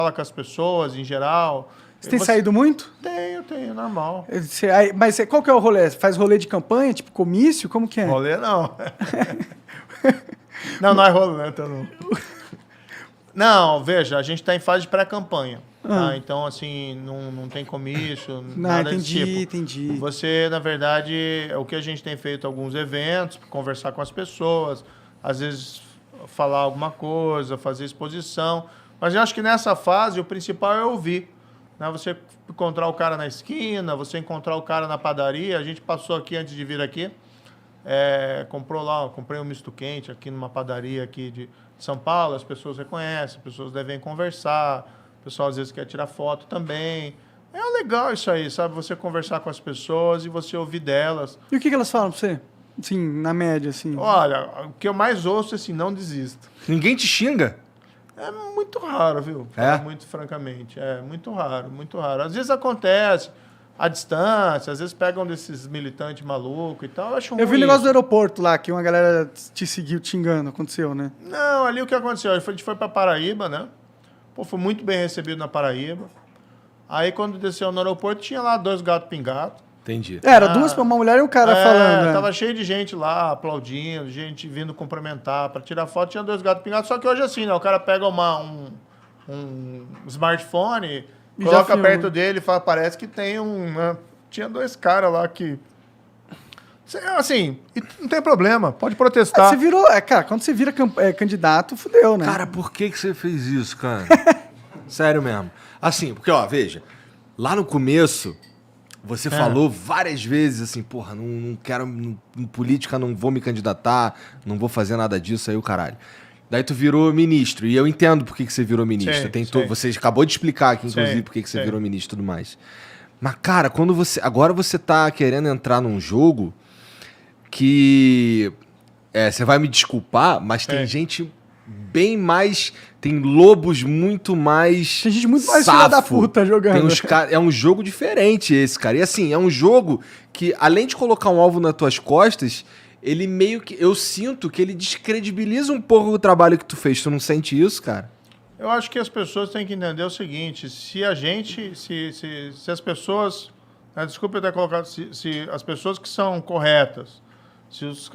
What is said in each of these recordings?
fala com as pessoas em geral. Você tem saído muito? Tenho, normal. Mas qual que é o rolê? Você faz rolê de campanha, tipo comício? Como que é? Rolê não. não é rolê, não. Não, veja, a gente está em fase de pré-campanha. Tá? Então, assim, não tem comício, nada desse tipo. Entendi. Você, na verdade, o que a gente tem feito alguns eventos, conversar com as pessoas, às vezes falar alguma coisa, fazer exposição. Mas eu acho que nessa fase o principal é ouvir. Né? Você encontrar o cara na esquina, você encontrar o cara na padaria. A gente passou aqui antes de vir aqui, comprei um misto quente aqui numa padaria aqui de São Paulo, as pessoas reconhecem, as pessoas devem conversar, o pessoal às vezes quer tirar foto também. É legal isso aí, sabe? Você conversar com as pessoas e você ouvir delas. E o que elas falam pra você? Assim, na média, assim. Olha, o que eu mais ouço é assim, não desista. Ninguém te xinga? É muito raro, viu? Muito francamente. É muito raro, muito raro. Às vezes acontece à distância, às vezes pegam desses militantes malucos e tal. Eu vi o negócio do aeroporto lá, que uma galera te seguiu te xingando. Aconteceu, né? Não, ali o que aconteceu? A gente foi pra Paraíba, né? Pô, foi muito bem recebido na Paraíba. Aí quando desceu no aeroporto, tinha lá 2 gatos pingados. Entendi. Era duas, uma mulher e um cara falando. Né? Tava cheio de gente lá, aplaudindo, gente vindo cumprimentar para tirar foto. Tinha 2 gatos pingados. Só que hoje assim, né? O cara pega um smartphone, coloca perto dele e fala, parece que tem né? Tinha 2 caras lá que... Assim, não tem problema, pode protestar. Você virou... cara, quando você vira candidato, fudeu, né? Cara, por que você fez isso, cara? Sério mesmo. Assim, porque, ó, veja, lá no começo... Você falou várias vezes assim, porra, não quero, em política não vou me candidatar, não vou fazer nada disso, aí o caralho. Daí tu virou ministro, e eu entendo por que você virou ministro. Você acabou de explicar aqui, inclusive, por que você virou ministro e tudo mais. Mas, cara, agora você tá querendo entrar num jogo que... você vai me desculpar, mas tem gente bem mais... Tem lobos muito mais... Tem gente muito mais filha da puta jogando. É um jogo diferente esse, cara. E assim, é um jogo que, além de colocar um alvo nas tuas costas, ele meio que... Eu sinto que ele descredibiliza um pouco o trabalho que tu fez. Tu não sente isso, cara? Eu acho que as pessoas têm que entender o seguinte. Se a gente... Se as pessoas... Desculpa eu ter colocado... Se as pessoas que são corretas,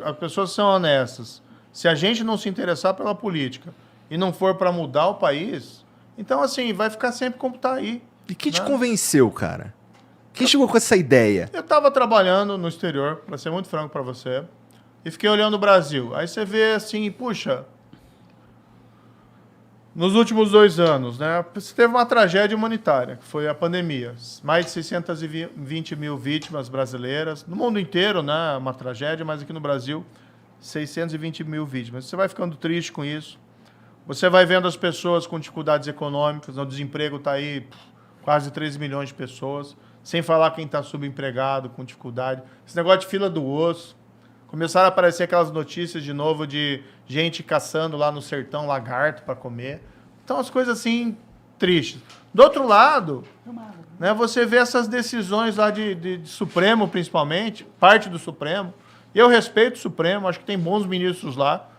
as pessoas que são honestas, se a gente não se interessar pela política... e não for para mudar o país, então, assim, vai ficar sempre como tá aí. E quem te convenceu, cara? Quem chegou com essa ideia? Eu estava trabalhando no exterior, para ser muito franco para você, e fiquei olhando o Brasil. Aí você vê assim, puxa, nos últimos 2 anos, né, você teve uma tragédia humanitária, que foi a pandemia. Mais de 620 mil vítimas brasileiras, no mundo inteiro, né, uma tragédia, mas aqui no Brasil, 620 mil vítimas. Você vai ficando triste com isso. Você vai vendo as pessoas com dificuldades econômicas, o desemprego está aí, quase 13 milhões de pessoas, sem falar quem está subempregado, com dificuldade. Esse negócio de fila do osso. Começaram a aparecer aquelas notícias de novo de gente caçando lá no sertão lagarto para comer. Então, as coisas assim, tristes. Do outro lado, né, você vê essas decisões lá de Supremo, principalmente, parte do Supremo. Eu respeito o Supremo, acho que tem bons ministros lá.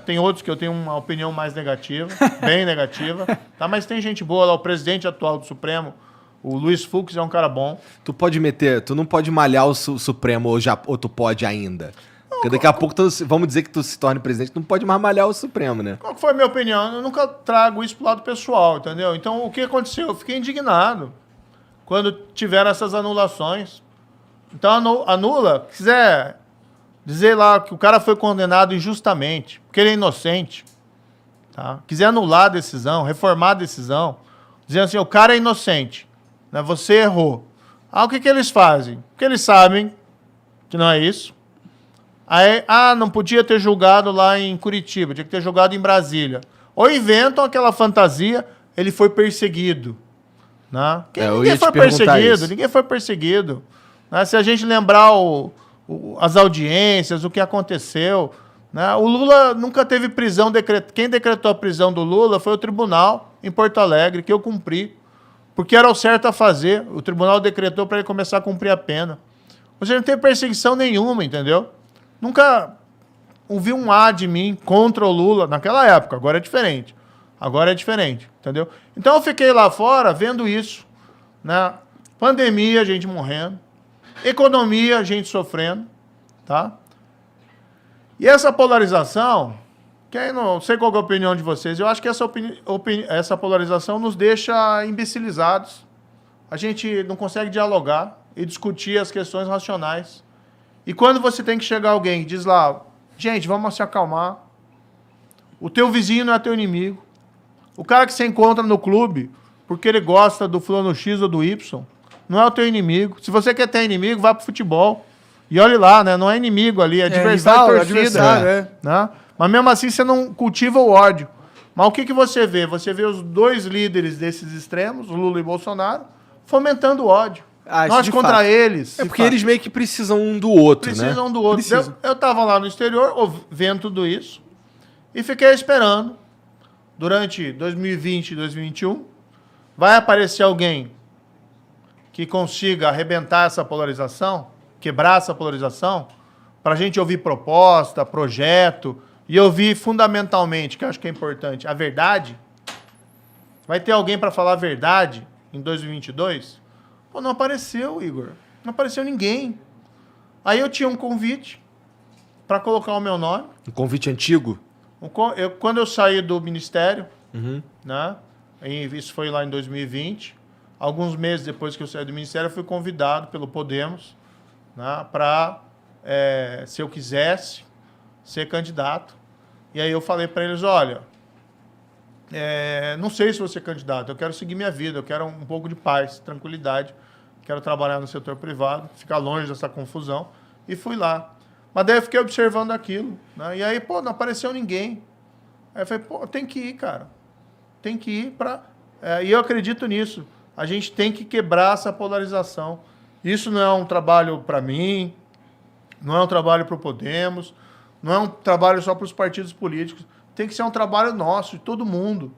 Tem outros que eu tenho uma opinião mais negativa, bem negativa, tá? Mas tem gente boa lá, o presidente atual do Supremo, o Luiz Fux, é um cara bom. Tu não pode malhar o Supremo ou tu pode ainda? Porque daqui a pouco, vamos dizer que tu se torne presidente, tu não pode mais malhar o Supremo, né? Qual foi a minha opinião? Eu nunca trago isso pro lado pessoal, entendeu? Então, o que aconteceu? Eu fiquei indignado quando tiveram essas anulações. Então, anula, quiser... dizer lá que o cara foi condenado injustamente, porque ele é inocente, tá? Quiser anular a decisão, reformar a decisão, dizendo assim, o cara é inocente, né? Você errou. O que eles fazem? Porque eles sabem que não é isso. Aí, não podia ter julgado lá em Curitiba, tinha que ter julgado em Brasília. Ou inventam aquela fantasia, ele foi perseguido. Né? Ninguém foi perseguido. Né? Se a gente lembrar as audiências, o que aconteceu. Né? O Lula nunca teve prisão. Quem decretou a prisão do Lula foi o tribunal em Porto Alegre, que eu cumpri. Porque era o certo a fazer. O tribunal decretou para ele começar a cumprir a pena. Você não tem perseguição nenhuma, entendeu? Nunca ouvi um A de mim contra o Lula, naquela época, agora é diferente. Agora é diferente, entendeu? Então eu fiquei lá fora vendo isso, né? Pandemia, gente morrendo. Economia, gente sofrendo, tá? E essa polarização, que aí não sei qual é a opinião de vocês, eu acho que essa polarização nos deixa imbecilizados. A gente não consegue dialogar e discutir as questões racionais. E quando você tem que chegar alguém e diz lá, gente, vamos se acalmar. O teu vizinho não é teu inimigo. O cara que você encontra no clube, porque ele gosta do fulano X ou do Y, não é o teu inimigo. Se você quer ter inimigo, vai pro futebol. E olhe lá, né? Não é inimigo ali, é adversário, torcida. Né? Mas mesmo assim você não cultiva o ódio. Mas o que você vê? Você vê os dois líderes desses extremos, Lula e Bolsonaro, fomentando o ódio. Nós contra eles. É porque eles meio que precisam um do outro, precisam do outro. Eu tava lá no exterior, vendo tudo isso, e fiquei esperando. Durante 2020 e 2021, vai aparecer alguém que consiga arrebentar essa polarização, quebrar essa polarização, para a gente ouvir proposta, projeto, e ouvir fundamentalmente, que eu acho que é importante, a verdade. Vai ter alguém para falar a verdade em 2022? Pô, não apareceu, Igor. Não apareceu ninguém. Aí eu tinha um convite para colocar o meu nome. Um convite antigo? Quando eu saí do ministério, né? Isso foi lá em 2020. Alguns meses depois que eu saí do ministério, eu fui convidado pelo Podemos, né, para, se eu quisesse, ser candidato. E aí eu falei para eles, olha, não sei se vou ser candidato, eu quero seguir minha vida, eu quero um pouco de paz, tranquilidade, quero trabalhar no setor privado, ficar longe dessa confusão. E fui lá. Mas daí eu fiquei observando aquilo, né? E aí, pô, não apareceu ninguém. Aí eu falei, pô, tem que ir, cara. Tem que ir para... e eu acredito nisso. A gente tem que quebrar essa polarização. Isso não é um trabalho para mim, não é um trabalho para o Podemos, não é um trabalho só para os partidos políticos. Tem que ser um trabalho nosso, de todo mundo.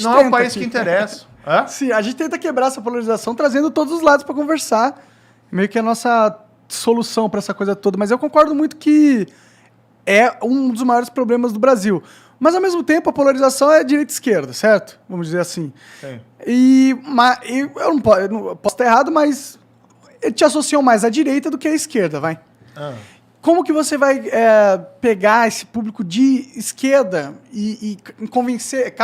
Não é o país que interessa. Sim, a gente tenta quebrar essa polarização, trazendo todos os lados para conversar. Meio que a nossa solução para essa coisa toda. Mas eu concordo muito que é um dos maiores problemas do Brasil. Mas, ao mesmo tempo, a polarização é direita e esquerda, certo? Vamos dizer assim. Sim. Eu não posso estar errado, mas te associam mais à direita do que à esquerda, vai. Como que você vai pegar esse público de esquerda e convencer...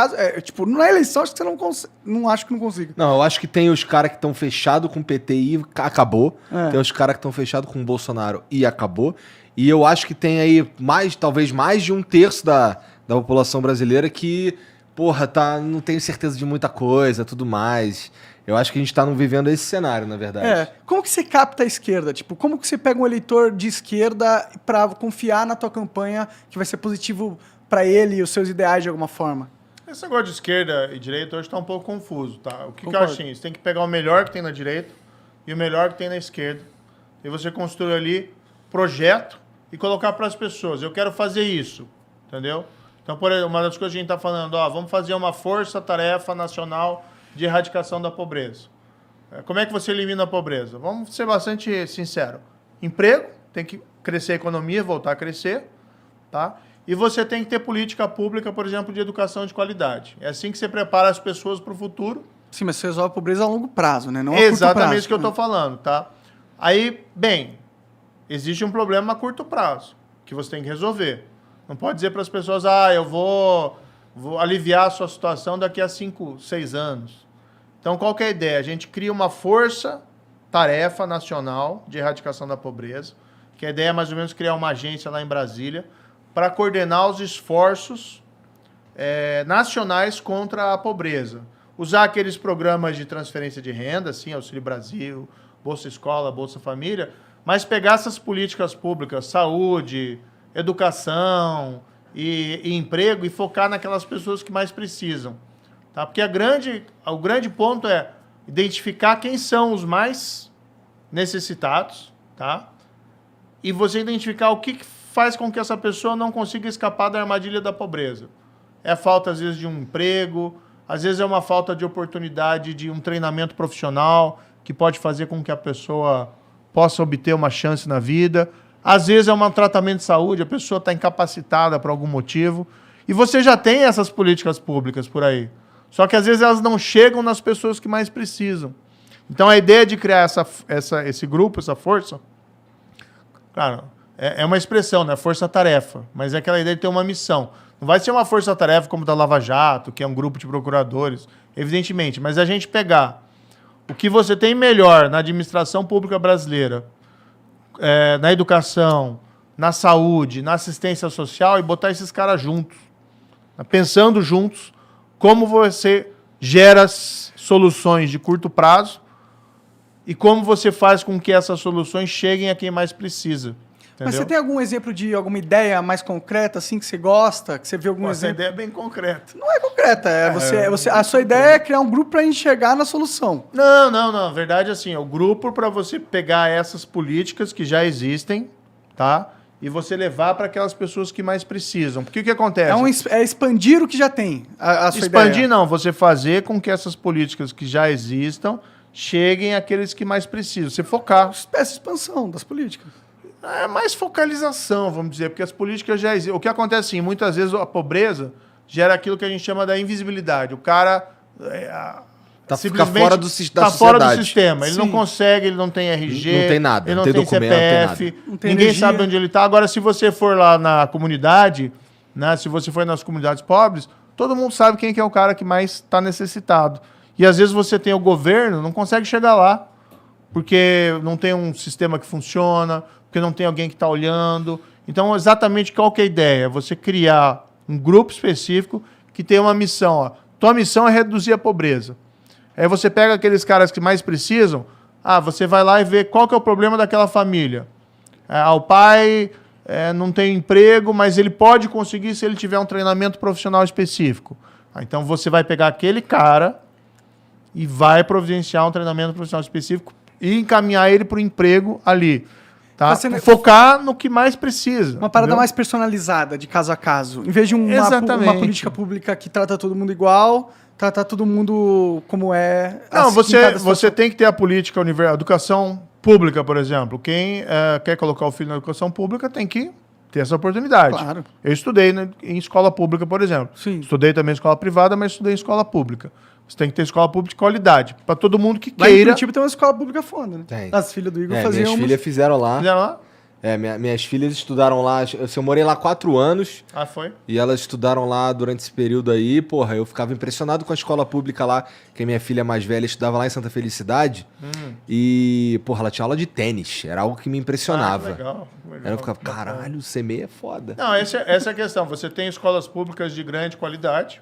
tipo, na eleição, acho que você não acho que não consiga. Não, eu acho que tem os caras que estão fechados com o PT e acabou. Tem os caras que estão fechados com o Bolsonaro e acabou. E eu acho que tem aí talvez mais de um terço da população brasileira que, porra, não tenho certeza de muita coisa, tudo mais. Eu acho que a gente tá vivendo esse cenário, na verdade. Como que você capta a esquerda? Tipo, como que você pega um eleitor de esquerda pra confiar na tua campanha que vai ser positivo pra ele e os seus ideais de alguma forma? Esse negócio de esquerda e direita hoje tá um pouco confuso, tá? O que eu acho assim? Você tem que pegar o melhor que tem na direita e o melhor que tem na esquerda. E você construir ali projeto e colocar para as pessoas. Eu quero fazer isso, entendeu? Então, por exemplo, uma das coisas que a gente está falando, vamos fazer uma força-tarefa nacional de erradicação da pobreza. Como é que você elimina a pobreza? Vamos ser bastante sinceros. Emprego, tem que crescer a economia, voltar a crescer, tá? E você tem que ter política pública, por exemplo, de educação de qualidade. É assim que você prepara as pessoas para o futuro. Sim, mas você resolve a pobreza a longo prazo, né? Não a exatamente isso que eu estou falando, tá? Aí, bem, existe um problema a curto prazo que você tem que resolver. Não pode dizer para as pessoas, eu vou aliviar a sua situação daqui a 5, 6 anos. Então, qual que é a ideia? A gente cria uma força-tarefa nacional de erradicação da pobreza, que a ideia é mais ou menos criar uma agência lá em Brasília para coordenar os esforços nacionais contra a pobreza. Usar aqueles programas de transferência de renda, assim, Auxílio Brasil, Bolsa Escola, Bolsa Família, mas pegar essas políticas públicas, saúde, educação e emprego e focar naquelas pessoas que mais precisam. Tá? Porque o grande ponto é identificar quem são os mais necessitados, tá? E você identificar o que faz com que essa pessoa não consiga escapar da armadilha da pobreza. É a falta, às vezes, de um emprego, às vezes é uma falta de oportunidade de um treinamento profissional que pode fazer com que a pessoa possa obter uma chance na vida. Às vezes é um tratamento de saúde, a pessoa está incapacitada por algum motivo. E você já tem essas políticas públicas por aí. Só que às vezes elas não chegam nas pessoas que mais precisam. Então a ideia de criar esse grupo, essa força, claro, é uma expressão, né? Força-tarefa. Mas é aquela ideia de ter uma missão. Não vai ser uma força-tarefa como da Lava Jato, que é um grupo de procuradores, evidentemente. Mas a gente pegar o que você tem melhor na administração pública brasileira, na educação, na saúde, na assistência social e botar esses caras juntos. Pensando juntos como você gera soluções de curto prazo e como você faz com que essas soluções cheguem a quem mais precisa. Entendeu? Mas você tem algum exemplo de alguma ideia mais concreta, assim, que você gosta? Que você vê algum Essa exemplo? ideia é bem concreta. Não é concreta, a sua ideia é criar um grupo para enxergar na solução. Não. Na verdade, assim, é o grupo para você pegar essas políticas que já existem, tá? E você levar para aquelas pessoas que mais precisam. Porque o que acontece? É expandir o que já tem, a sua Expandir ideia. não, você fazer com que essas políticas que já existam cheguem àqueles que mais precisam. Você focar. Uma espécie de expansão das políticas. É mais focalização, vamos dizer, porque as políticas já existem. O que acontece, assim, muitas vezes a pobreza gera aquilo que a gente chama da invisibilidade. O cara Fica fora do tá fora do sistema. Ele Sim. não consegue, ele não tem RG, Não tem nada, ele não não tem tem documento, CPF, não tem ninguém energia. sabe onde ele está. Agora, se você for lá na comunidade, né, se você for nas comunidades pobres, todo mundo sabe quem que é o cara que mais está necessitado. E às vezes você tem o governo, não consegue chegar lá, porque não tem um sistema que funciona, porque não tem alguém que está olhando. Então, exatamente qual que é a ideia? Você criar um grupo específico que tem uma missão. Ó. Tua missão é reduzir a pobreza. Aí você pega aqueles caras que mais precisam, você vai lá e vê qual que é o problema daquela família. O pai não tem emprego, mas ele pode conseguir se ele tiver um treinamento profissional específico. Então você vai pegar aquele cara e vai providenciar um treinamento profissional específico e encaminhar ele para o emprego ali. Tá? Focar no que mais precisa. Uma parada entendeu? mais personalizada, de caso a caso. Em vez de uma Exatamente. política pública que trata todo mundo igual, trata todo mundo como é. Não, assim, em cada você situação. tem que ter a política universal. Educação pública, por exemplo. Quem quer colocar o filho na educação pública tem que ter essa oportunidade. Claro. Eu estudei em escola pública, por exemplo. Sim. Estudei também em escola privada, mas estudei em escola pública. Você tem que ter escola pública de qualidade. Para todo mundo que Lá em queira. Curitiba tem uma escola pública foda, né? Tem. As filhas do Igor Minhas faziam filhas fizeram lá. Fizeram lá? Minhas filhas estudaram lá. Eu morei lá 4 anos. Foi? E elas estudaram lá durante esse período aí. Porra, eu ficava impressionado com a escola pública lá. Que a minha filha mais velha estudava lá em Santa Felicidade. E, porra, ela tinha aula de tênis. Era algo que me impressionava. Legal. Aí eu ficava, caralho, o CMEI é foda. Não, essa é a questão. Você tem escolas públicas de grande qualidade,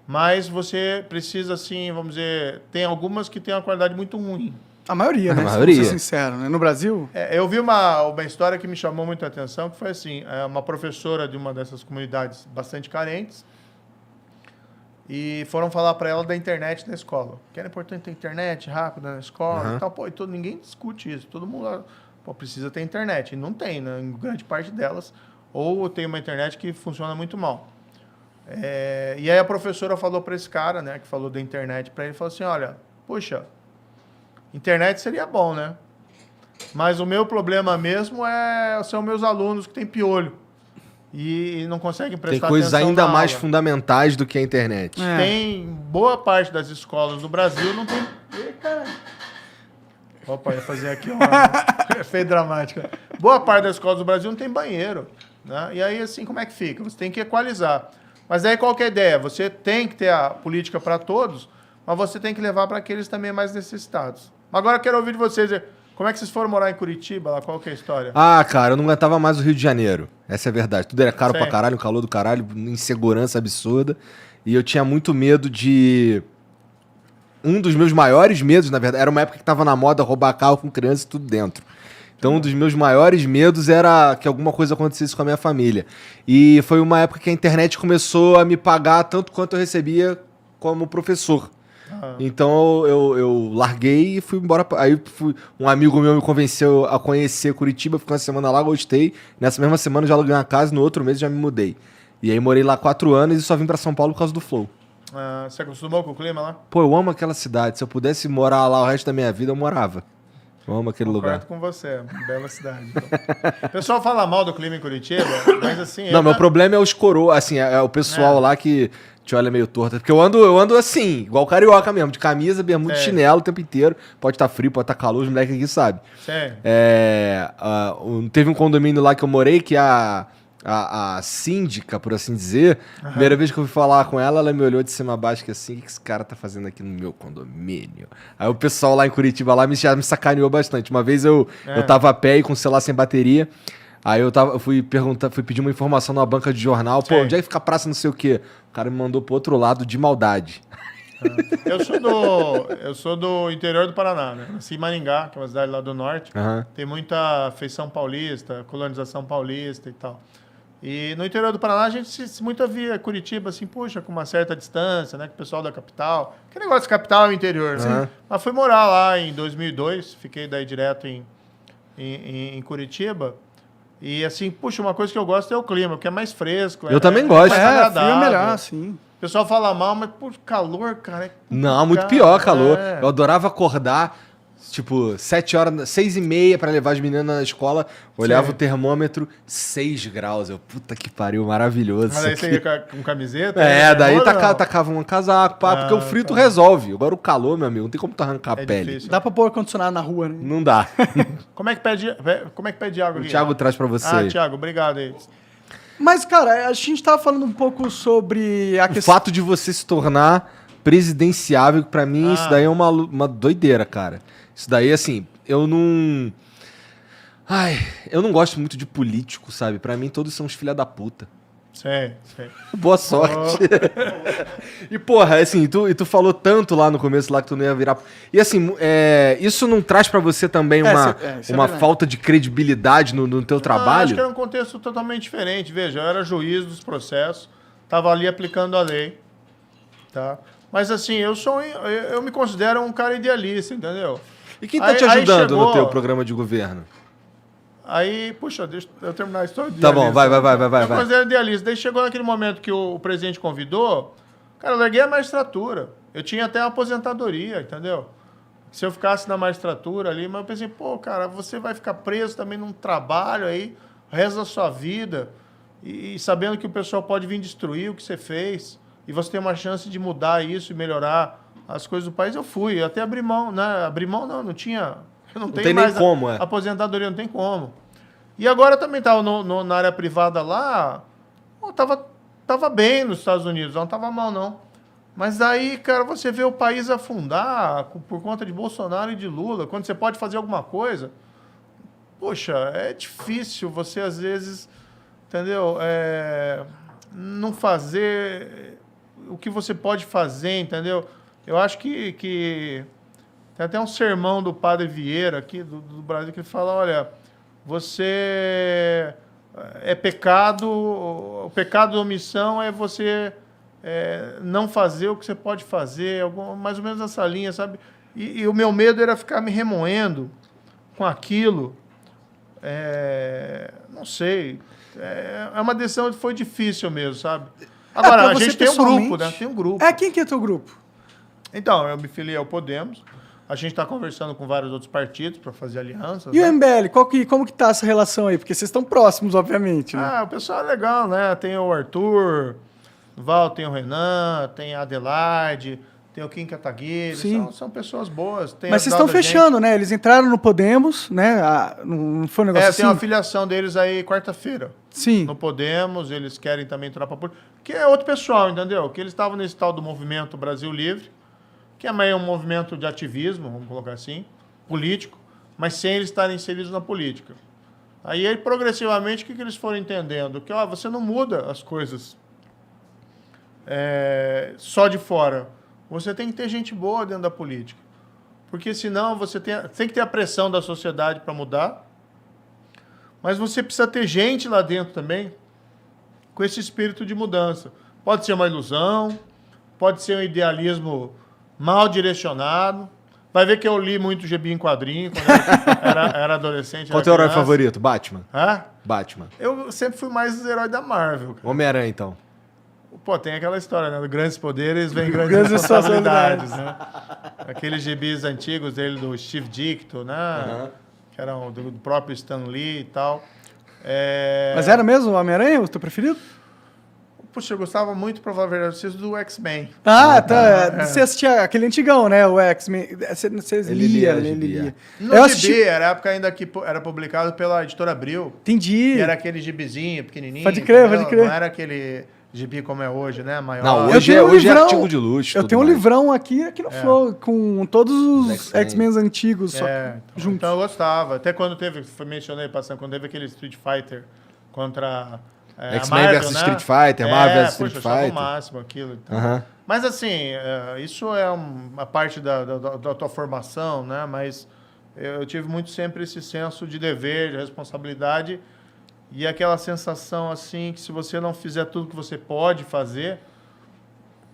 mas você precisa, assim, vamos dizer, tem algumas que têm uma qualidade muito ruim. A maioria, né? A maioria. Vou ser sincero, né? No Brasil, Eu vi uma história que me chamou muito a atenção, que foi assim, uma professora de uma dessas comunidades bastante carentes, e foram falar para ela da internet na escola. Que era importante ter internet rápida na escola e tal. Pô, ninguém discute isso. Todo mundo precisa ter internet. E não tem, né? Em grande parte delas. Ou tem uma internet que funciona muito mal. E aí a professora falou para esse cara, né, que falou da internet para ele, falou assim, olha, poxa, internet seria bom, né? Mas o meu problema mesmo são meus alunos que têm piolho e não conseguem prestar Tem coisas atenção ainda na mais aula. fundamentais do que a internet. Tem boa parte das escolas do Brasil não tem... Ih, caralho. Opa, ia fazer aqui uma efeito dramático. Boa parte das escolas do Brasil não tem banheiro, né? E aí, assim, como é que fica? Você tem que equalizar. Mas aí qual que é a ideia? Você tem que ter a política para todos, mas você tem que levar para aqueles também mais necessitados. Agora eu quero ouvir de vocês, como é que vocês foram morar em Curitiba? Lá, qual que é a história? Cara, eu não aguentava mais o Rio de Janeiro. Essa é a verdade. Tudo era caro Sim. pra caralho, calor do caralho, insegurança absurda. E eu tinha muito medo de... Um dos meus maiores medos, na verdade, era uma época que tava na moda roubar carro com criança e tudo dentro. Então, um dos meus maiores medos era que alguma coisa acontecesse com a minha família. E foi uma época que a internet começou a me pagar tanto quanto eu recebia como professor. Então eu larguei e fui embora. Aí um amigo meu me convenceu a conhecer Curitiba, fiquei uma semana lá, gostei. Nessa mesma semana eu já aluguei uma casa, no outro mês já me mudei. E aí morei lá 4 anos e só vim pra São Paulo por causa do Flow. Você acostumou com o clima lá? Pô, eu amo aquela cidade. Se eu pudesse morar lá o resto da minha vida, eu morava. Eu amo aquele Concordo lugar. com você, bela cidade. Então. O pessoal fala mal do clima em Curitiba, mas assim... Não, meu problema é os coroas, assim, é o pessoal lá que te olha meio torto. Porque eu ando assim, igual carioca mesmo, de camisa, bermuda, chinelo o tempo inteiro. Pode estar frio, pode estar calor, os moleques aqui sabem. Sério? Teve um condomínio lá que eu morei que a síndica, por assim dizer, primeira vez que eu fui falar com ela, ela me olhou de cima a baixo que assim, o que esse cara tá fazendo aqui no meu condomínio? Aí o pessoal lá em Curitiba lá já me sacaneou bastante. Uma vez eu tava a pé e com o celular sem bateria, aí eu fui pedir uma informação numa banca de jornal, pô, onde é que fica a praça não sei o quê? O cara me mandou pro outro lado de maldade. Eu sou do interior do Paraná, né? Nasci em Maringá, que é uma cidade lá do norte. Tem muita feição paulista, colonização paulista e tal. E no interior do Paraná a gente muito via Curitiba, assim, puxa, com uma certa distância, né? Com o pessoal da capital. Que negócio de capital é o interior, né? Mas fui morar lá em 2002, fiquei daí direto em Curitiba. E assim, puxa, uma coisa que eu gosto é o clima, porque é mais fresco. Eu também gosto. mais Frio é agradável. melhor, sim. O pessoal fala mal, mas por calor, cara. Não, muito pior calor. É. Eu adorava acordar, tipo, 7 horas, 6h30 pra levar as meninas na escola. Olhava o termômetro, 6 graus. Eu, puta que pariu, maravilhoso. Mas aí isso você aqui. ia com camiseta? Daí Ou não? tacava um casaco, pá, porque o frio tu tá. resolve. Agora o calor, meu amigo, não tem como tu arrancar a É pele. difícil. Dá pra pôr ar-condicionado na rua, né? Não dá. Como é que pede água O aqui? Thiago traz pra você. Ah, Thiago, obrigado aí. Mas, cara, a gente tava falando um pouco sobre a O questão... fato de você se tornar presidenciável, pra mim, isso daí é uma doideira, cara. Isso daí, assim, eu não gosto muito de político, sabe? Pra mim, todos são uns filha da puta. Sei. Boa sorte. E, porra, assim, tu falou tanto lá no começo lá que tu não ia virar... E, assim, isso não traz pra você também isso é uma verdade. falta de credibilidade no teu Acho que trabalho? era um contexto totalmente diferente. Veja, eu era juiz dos processos, estava ali aplicando a lei, tá? Mas assim, eu me considero um cara idealista, entendeu? E quem tá Aí- te aí ajudando no chegou- teu programa de governo? Aí, puxa, deixa eu terminar a história. Tá bom, vai. Eu considero idealista. Daí chegou naquele momento que o presidente convidou, cara, eu larguei a magistratura. Eu tinha até uma aposentadoria, entendeu? Se eu ficasse na magistratura ali, mas eu pensei, pô, cara, você vai ficar preso também num trabalho aí, o resto da sua vida, e sabendo que o pessoal pode vir destruir o que você fez, e você tem uma chance de mudar isso e melhorar as coisas do país, eu fui. Eu até abri mão, né? Abri mão não tinha... Eu não tenho tem nem mais como, aposentadoria, não tem como. E agora também estava na área privada lá, tava bem nos Estados Unidos, não tava mal não. Mas aí, cara, você vê o país afundar por conta de Bolsonaro e de Lula, quando você pode fazer alguma coisa, poxa, é difícil você às vezes, entendeu? Não fazer o que você pode fazer, entendeu? Eu acho que tem até um sermão do Padre Vieira aqui do Brasil que ele fala, olha, você é pecado, o pecado de omissão é você não fazer o que você pode fazer, mais ou menos essa linha, sabe? E o meu medo era ficar me remoendo com aquilo. Não sei. É uma decisão que foi difícil mesmo, sabe? Agora, pra a você gente tem um pessoalmente- grupo, né? Tem um grupo. Quem que é teu grupo? Então, eu me filiei ao Podemos. A gente está conversando com vários outros partidos para fazer alianças. E o né? MBL, como que tá essa relação aí? Porque vocês estão próximos, obviamente, né? O pessoal é legal, né? Tem o Arthur, o Val, tem o Renan, tem a Adelaide, tem o Kim Kataguiri. Sim. São pessoas boas. Tem Mas vocês ajudado estão a gente. fechando, né? Eles entraram no Podemos, né? Não foi um negócio assim? Tem uma filiação deles aí quarta-feira. Sim. No Podemos, eles querem também entrar para política. Que é outro pessoal, entendeu? Que eles estavam nesse tal do movimento Brasil Livre, que é meio um movimento de ativismo, vamos colocar assim, político, mas sem eles estarem inseridos na política. Aí, progressivamente, o que eles foram entendendo? Que você não muda as coisas só de fora. Você tem que ter gente boa dentro da política. Porque senão você tem que ter a pressão da sociedade para mudar, mas você precisa ter gente lá dentro também com esse espírito de mudança. Pode ser uma ilusão, pode ser um idealismo mal direcionado. Vai ver que eu li muito gibi em quadrinho quando eu era adolescente. Qual era é teu herói criança. favorito? Batman? Hã? Batman. Eu sempre fui mais herói da Marvel. Cara. Homem-Aranha, então. Pô, tem aquela história, né? Grandes poderes vem grandes Grandes responsabilidades, né? Aqueles gibis antigos dele, do Steve Ditko, né? Que eram do próprio Stan Lee e tal. Mas era mesmo o Homem-Aranha, o teu preferido? Puxa, eu gostava muito, pra falar a verdade, vocês do X-Men. Tá. Você assistia aquele antigão, né? O X-Men. Você lia. No gibi, era a época ainda que era publicado pela editora Abril. Entendi. E era aquele gibizinho, pequenininho. Pode crer. Não era aquele gibi como é hoje, né? Maior. Não, hoje é artigo de luxo. Eu tenho um livrão aqui no Flow, com todos os X-Men antigos juntos. Então eu gostava. Até quando mencionei passando, quando teve aquele Street Fighter contra X-Men vs Street Fighter, Marvel vs Street Fighter. Eu achava o máximo aquilo. Então. Mas assim, isso é uma parte da tua formação, né? Mas eu tive muito sempre esse senso de dever, de responsabilidade e aquela sensação assim que se você não fizer tudo que você pode fazer,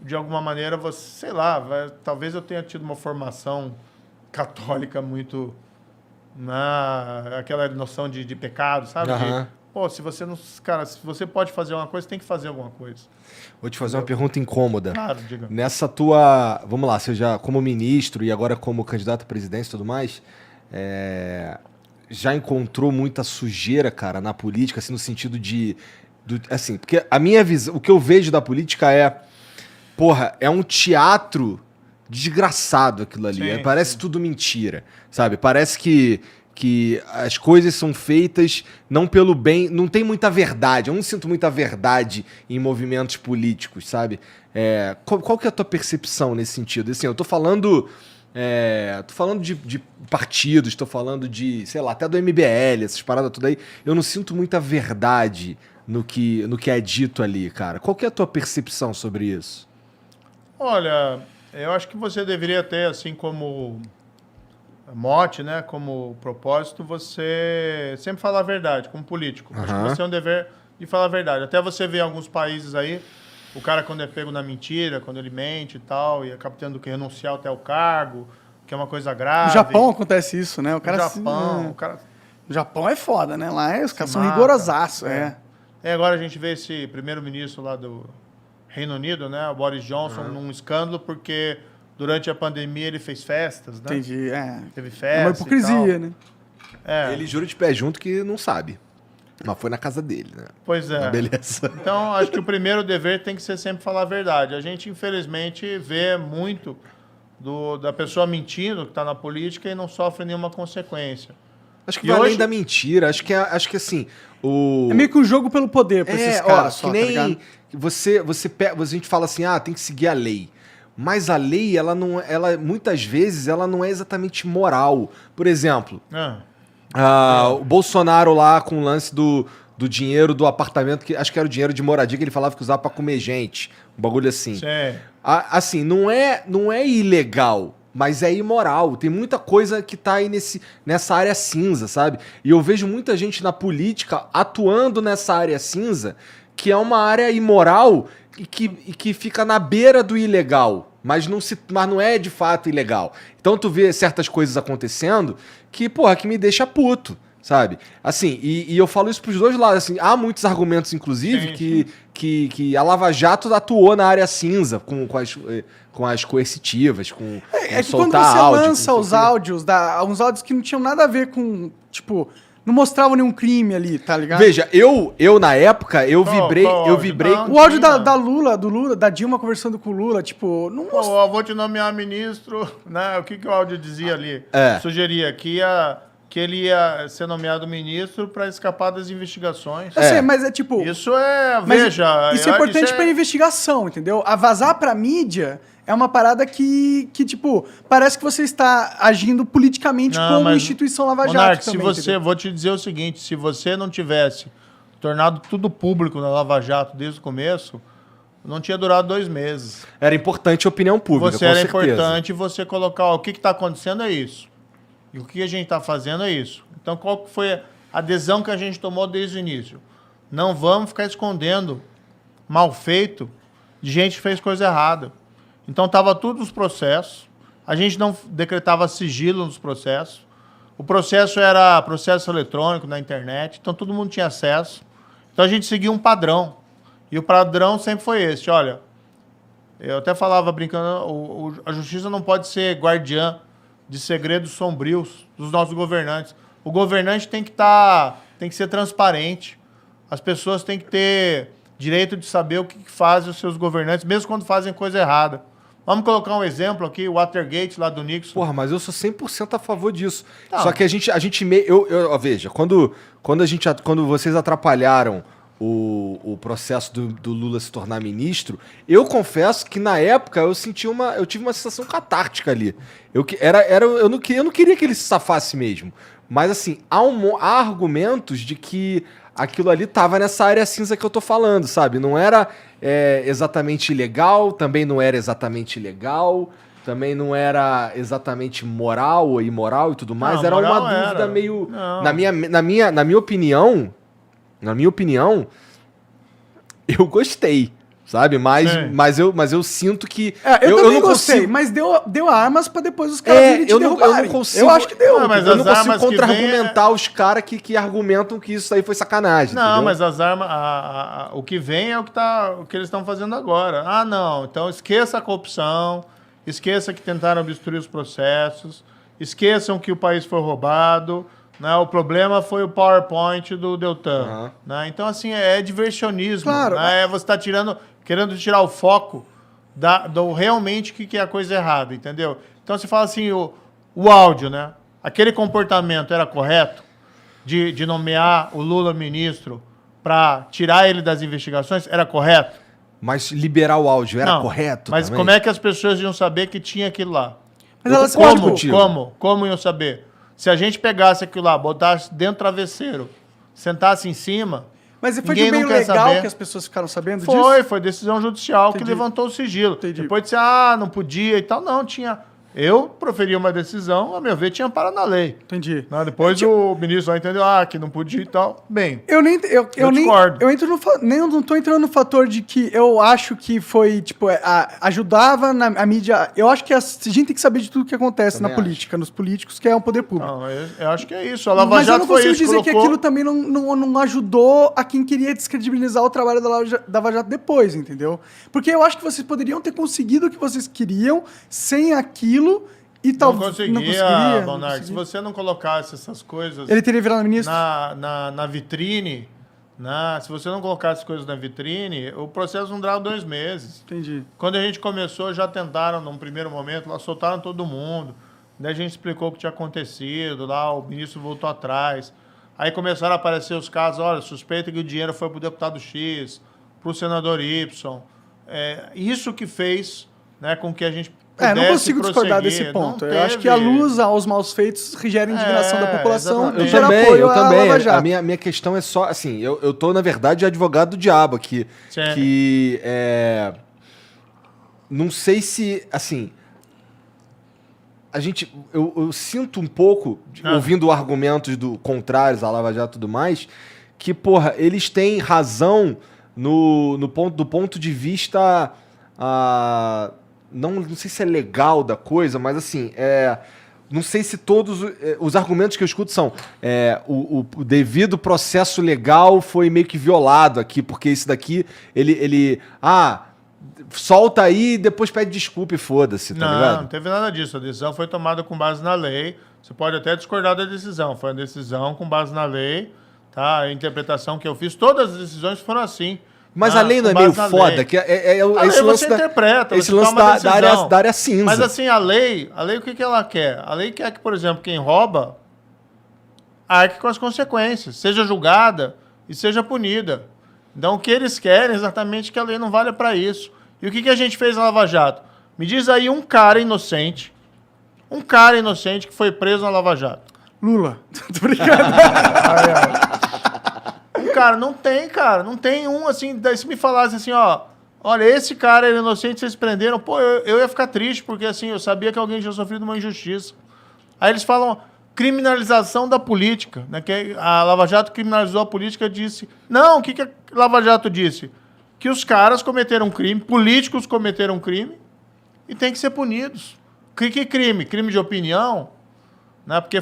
de alguma maneira você, sei lá, talvez eu tenha tido uma formação católica muito aquela noção de pecado, sabe? Se você não, cara, se você pode fazer uma coisa, tem que fazer alguma coisa. Vou te fazer uma pergunta incômoda. Claro, diga. Nessa tua, vamos lá, você já como ministro e agora como candidato à presidência e tudo mais, já encontrou muita sujeira, cara, na política, assim, no sentido assim, porque a minha visão, o que eu vejo da política é um teatro desgraçado aquilo ali. Sim, parece tudo mentira, sabe? Parece que as coisas são feitas não pelo bem, não tem muita verdade. Eu não sinto muita verdade em movimentos políticos, sabe? Qual que é a tua percepção nesse sentido? Assim, eu tô falando de partidos, tô falando de, sei lá, até do MBL, essas paradas tudo aí. Eu não sinto muita verdade no que é dito ali, cara. Qual que é a tua percepção sobre isso? Olha, eu acho que você deveria ter, assim, como mote, né, como propósito, você sempre falar a verdade, como político. Acho que você tem um dever de falar a verdade. Até você vê em alguns países aí, o cara quando é pego na mentira, quando ele mente e tal, e acaba tendo que renunciar até o cargo, que é uma coisa grave. No Japão acontece isso, né? O Japão é foda, né? Lá os caras são rigorosaços, agora a gente vê esse primeiro-ministro lá do Reino Unido, né, o Boris Johnson, num escândalo, porque durante a pandemia ele fez festas, né? Entendi, Teve festas. É uma hipocrisia, né? Ele jura de pé junto que não sabe. Mas foi na casa dele, né? Pois é. Beleza. Então, acho que o primeiro dever tem que ser sempre falar a verdade. A gente, infelizmente, vê muito da pessoa mentindo, que está na política, e não sofre nenhuma consequência. Acho que vai além da mentira. Acho que assim... É meio que um jogo pelo poder para esses caras. Que nem a gente fala assim, tem que seguir a lei. Mas a lei, muitas vezes, ela não é exatamente moral. Por exemplo, o Bolsonaro lá com o lance do dinheiro do apartamento, que acho que era o dinheiro de moradia que ele falava que usava pra comer gente. Um bagulho assim. Sim. Assim, não é ilegal, mas é imoral. Tem muita coisa que tá aí nessa área cinza, sabe? E eu vejo muita gente na política atuando nessa área cinza, que é uma área imoral e que fica na beira do ilegal, mas não é de fato ilegal. Então tu vê certas coisas acontecendo que me deixa puto, sabe? Assim, e eu falo isso pros dois lados, assim, há muitos argumentos, inclusive, que a Lava Jato atuou na área cinza, com as coercitivas, com soltar áudio. Quando você lança os áudios, uns áudios que não tinham nada a ver com, tipo... Não mostrava nenhum crime ali, tá ligado? Veja, eu na época, eu vibrei... O áudio da Dilma conversando com o Lula, tipo... Não vou te nomear ministro, né? O que o áudio dizia ali? Sugeria que ele ia ser nomeado ministro para escapar das investigações. Eu sei, mas é tipo... Isso veja... Isso é importante pra investigação, entendeu? A vazar pra mídia... É uma parada que, tipo, parece que você está agindo politicamente como instituição Lava Jato Monark, também. Vou te dizer o seguinte, se você não tivesse tornado tudo público na Lava Jato desde o começo, não tinha durado 2 meses. Era importante a opinião pública, com certeza. Importante você colocar, o que está acontecendo é isso. E o que a gente está fazendo é isso. Então, qual foi a adesão que a gente tomou desde o início? Não vamos ficar escondendo mal feito de gente que fez coisa errada. Então, estava tudo nos processos. A gente não decretava sigilo nos processos. O processo era processo eletrônico na internet. Então, todo mundo tinha acesso. Então, a gente seguia um padrão. E o padrão sempre foi esse, olha, eu até falava brincando, a justiça não pode ser guardiã de segredos sombrios dos nossos governantes. O governante tem que ser transparente. As pessoas têm que ter direito de saber o que fazem os seus governantes, mesmo quando fazem coisa errada. Vamos colocar um exemplo aqui, o Watergate lá do Nixon. Porra, mas eu sou 100% a favor disso. Não. Só que veja, quando vocês atrapalharam o processo do Lula se tornar ministro, eu confesso que na época eu tive uma sensação catártica ali. Eu não queria que ele se safasse mesmo. Mas assim, há argumentos de que aquilo ali tava nessa área cinza que eu tô falando, sabe? Não era exatamente ilegal, também não era exatamente legal, também não era exatamente moral ou imoral e tudo mais. Não, era uma moral dúvida era. meio... Não. Na minha opinião, eu gostei, sabe? Mas eu sinto que... Eu também não gostei, consigo... mas deu armas pra depois os caras virem te eu não derrubarem. consigo... Eu acho que deu. Não, mas eu as não consigo armas que contra-argumentar os caras que argumentam que isso aí foi sacanagem. Não, entendeu? mas as armas, o que vem é o que eles estão fazendo agora. Ah, não, então esqueça a corrupção, esqueça que tentaram obstruir os processos, esqueçam que o país foi roubado, né? O problema foi o PowerPoint do Deltan. Uhum. Né? Então, assim, é diversionismo. Claro. Né? Você está querendo tirar o foco do realmente que é a coisa errada, entendeu? Então, você fala assim, o áudio, né? Aquele comportamento era correto de nomear o Lula ministro para tirar ele das investigações? Era correto? Mas liberar o áudio era Não, correto mas também? como é que as pessoas iam saber que tinha aquilo lá? Mas elas concordo como? contigo. Como iam saber? Se a gente pegasse aquilo lá, botasse dentro do travesseiro, sentasse em cima... Mas foi de Ninguém meio não quer legal saber. que as pessoas ficaram sabendo disso? Foi decisão judicial Entendi. que levantou o sigilo. Entendi. Depois disse, não podia e tal. Não, tinha... Eu proferi uma decisão, a meu ver, tinha para na lei. Entendi. Né? Depois o ministro lá entendeu, que não podia e tal. Bem, Eu discordo. não tô entrando no fator de que eu acho que foi, tipo, ajudava a mídia. Eu acho que a gente tem que saber de tudo que acontece Também na política, nos políticos, que é o poder público. não, eu acho que é isso. A Lava Mas eu Jato não foi consigo isso. dizer que aquilo também não ajudou a quem queria descredibilizar o trabalho da Lava Jato depois, entendeu? Porque eu acho que vocês poderiam ter conseguido o que vocês queriam sem aquilo e Não talvez conseguia, não Bonardi. Se conseguia. você não colocasse essas coisas Ele teria virado ministro? na vitrine, né? Se você não colocasse coisas na vitrine, o processo não durava 2 meses. Entendi. Quando a gente começou, já tentaram, num primeiro momento, lá soltaram todo mundo. Daí a gente explicou o que tinha acontecido, lá o ministro voltou atrás. Aí começaram a aparecer os casos, olha, suspeita que o dinheiro foi para o deputado X, para o senador Y. Isso que fez, né, com que a gente Não pudesse consigo discordar prosseguir. desse ponto. Não Eu acho que a luz aos maus feitos gera indignação da população exatamente. e Eu gera também, apoio eu à também. Lava Jato. A minha questão é só, assim, eu tô, na verdade, advogado do diabo aqui. Sim. Não sei se, assim... Eu sinto um pouco, ouvindo argumentos contrários à Lava Jato e tudo mais, que, porra, eles têm razão do ponto de vista... não sei se é legal da coisa, mas assim, não sei se todos os argumentos que eu escuto são o devido processo legal foi meio que violado aqui, porque esse daqui, ele solta aí e depois pede desculpa e foda-se, tá ligado? Não teve nada disso. A decisão foi tomada com base na lei. Você pode até discordar da decisão. Foi uma decisão com base na lei, tá? A interpretação que eu fiz, todas as decisões foram assim. Mas a lei não é com meio base na foda? lei. Que A lei esse lance você interpreta, esse você lance toma uma decisão. da área cinza. Mas assim, a lei o que ela quer? A lei quer que, por exemplo, quem rouba arque com as consequências, seja julgada e seja punida. Então, o que eles querem é exatamente que a lei não valha para isso. E o que a gente fez na Lava Jato? Me diz aí um cara inocente que foi preso na Lava Jato. Lula. Tô brincando. Cara, não tem um assim, daí se me falasse assim, olha, esse cara era inocente, vocês prenderam, pô, eu ia ficar triste, porque assim, eu sabia que alguém tinha sofrido uma injustiça. Aí eles falam criminalização da política, né, que a Lava Jato criminalizou a política, disse, não, o que a Lava Jato disse? Que os caras cometeram um crime, políticos cometeram um crime, e tem que ser punidos. Que crime? Crime de opinião? Né, porque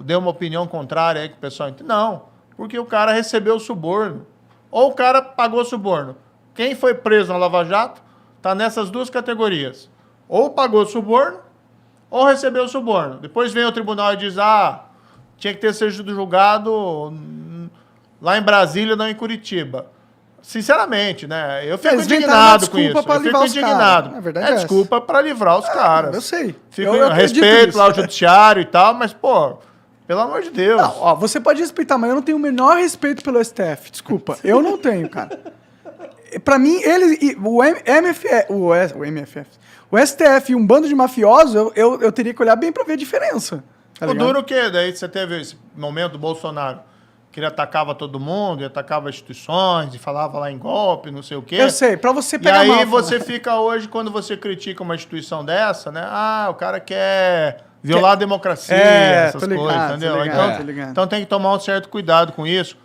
deu uma opinião contrária aí que o pessoal entende. Não. Porque o cara recebeu suborno. ou o cara pagou suborno. Quem foi preso na Lava Jato está nessas duas categorias. Ou pagou suborno, ou recebeu suborno. Depois vem o tribunal e diz, tinha que ter sido julgado lá em Brasília, não em Curitiba. Sinceramente, né? Eu fico indignado com isso. Eu fico indignado. Na verdade, é desculpa para livrar os caras. Eu sei. Eu respeito lá o judiciário e tal, mas, pô, pelo amor de Deus. Não, ó, você pode respeitar, mas eu não tenho o menor respeito pelo STF. Desculpa. Eu não tenho, cara. Pra mim, o STF e um bando de mafiosos, eu teria que olhar bem pra ver a diferença. Tá o ligado? duro que daí você teve esse momento do Bolsonaro, que ele atacava todo mundo, e atacava instituições, e falava lá em golpe, não sei o quê. Eu sei, pra você E pegar aí mal, você fica hoje, quando você critica uma instituição dessa, né? O cara quer violar a democracia, essas tô ligado, coisas, entendeu? tô ligado, tô ligado. Então tem que tomar um certo cuidado com isso.